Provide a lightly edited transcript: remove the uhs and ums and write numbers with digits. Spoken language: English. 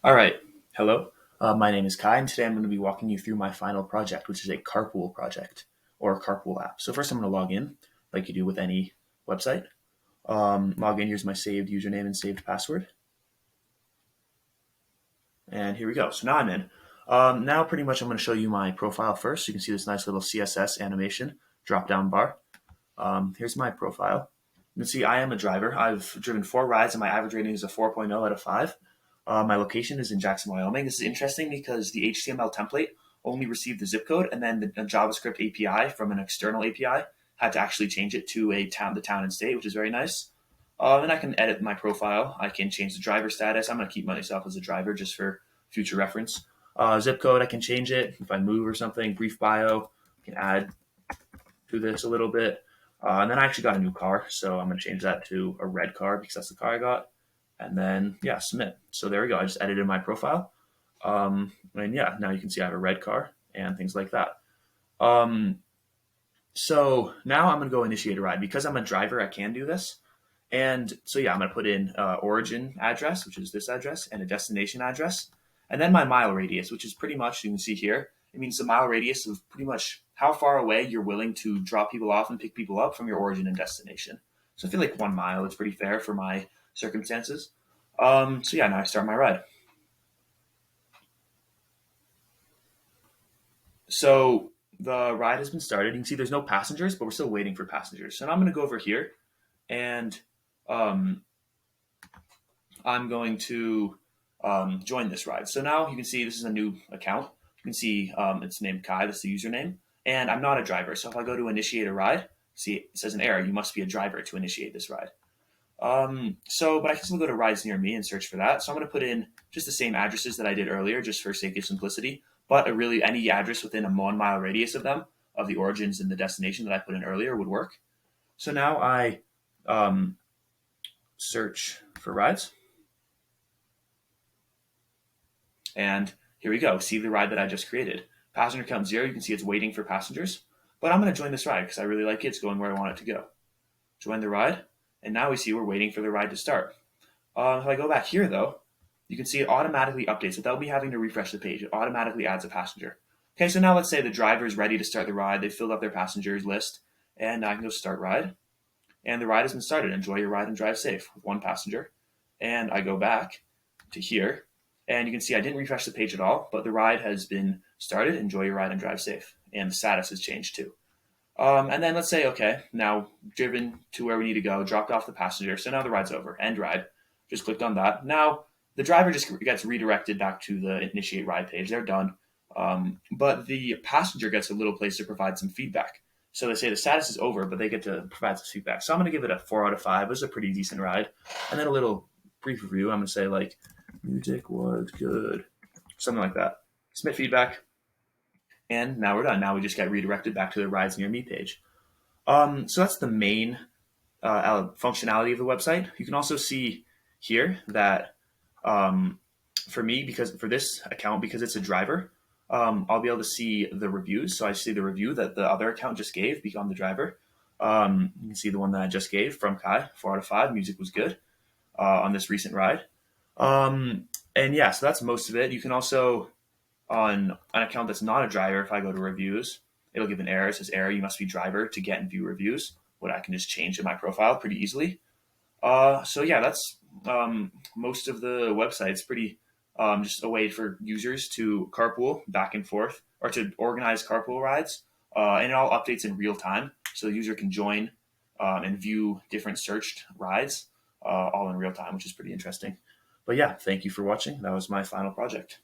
All right. Hello. My name is Kai, and today I'm going to be walking you through my final project, which is a Carpool project or a Carpool app. So first, I'm going to log in, like you do with any website. Log in. Here's my saved username and saved password, and here we go. So now I'm in. Now, pretty much, I'm going to show you my profile first. So you can see this nice little CSS animation drop-down bar. Here's my profile. You can see I am a driver. I've driven 4 rides, and my average rating is a 4.0 out of 5. My location is in Jackson, Wyoming. This is interesting because the HTML template only received the zip code, and then the JavaScript API from an external API had to actually change it to the town and state, which is very nice. And I can edit my profile. I can change the driver status. I'm going to keep myself as a driver just for future reference. Zip code, I can change it if I move or something. Brief bio, I can add to this a little bit. And then I actually got a new car, so I'm going to change that to a red car because that's the car I got. And then, yeah, submit. So there we go. I just edited my profile. And yeah, now you can see I have a red car and things like that. So now I'm going to go initiate a ride. Because I'm a driver, I can do this. And so, yeah, I'm going to put in origin address, which is this address, and a destination address. And then my mile radius, which is pretty much, you can see here, it means the mile radius of pretty much how far away you're willing to drop people off and pick people up from your origin and destination. So I feel like 1 mile is pretty fair for my circumstances. So yeah, now I start my ride. So the ride has been started. You can see there's no passengers, but we're still waiting for passengers. So now I'm going to go over here and I'm going to join this ride. So now you can see this is a new account. You can see it's named Kai. That's the username. And I'm not a driver. So if I go to initiate a ride, see it says an error. You must be a driver to initiate this ride. But I can still go to rides near me and search for that. So I'm going to put in just the same addresses that I did earlier, just for sake of simplicity. But really, any address within a 1 mile radius of them, of the origins and the destination that I put in earlier, would work. So now I search for rides. And here we go. See the ride that I just created. Passenger count 0. You can see it's waiting for passengers. But I'm going to join this ride because I really like it. It's going where I want it to go. Join the ride. And now we see we're waiting for the ride to start. If I go back here, though, you can see it automatically updates. Without me having to refresh the page, it automatically adds a passenger. Okay, so now let's say the driver is ready to start the ride. They've filled up their passengers list. And I can go start ride. And the ride has been started. Enjoy your ride and drive safe with 1 passenger. And I go back to here. And you can see I didn't refresh the page at all, but the ride has been started. Enjoy your ride and drive safe. And the status has changed too. And then let's say, okay, now driven to where we need to go, dropped off the passenger. So now the ride's over. End ride. Just clicked on that. Now the driver just gets redirected back to the initiate ride page. They're done. But the passenger gets a little place to provide some feedback. So they say the status is over, but they get to provide some feedback. So I'm going to give it a 4 out of 5. It was a pretty decent ride. And then a little brief review. I'm going to say like, music was good. Something like that. Submit feedback. And now we're done. Now we just get redirected back to the rides near me page. So that's the main functionality of the website. You can also see here that for me, because for this account, because it's a driver, I'll be able to see the reviews. So I see the review that the other account just gave on the driver. You can see the one that I just gave from Kai, 4 out of 5. Music was good on this recent ride. And yeah, so that's most of it. You can also, on an account that's not a driver, if I go to reviews, it'll give an error. It says error, you must be driver to get and view reviews. What I can just change in my profile pretty easily. So yeah, that's most of the website. It's pretty just a way for users to carpool back and forth or to organize carpool rides. And it all updates in real time. So the user can join and view different searched rides all in real time, which is pretty interesting. But yeah, thank you for watching. That was my final project.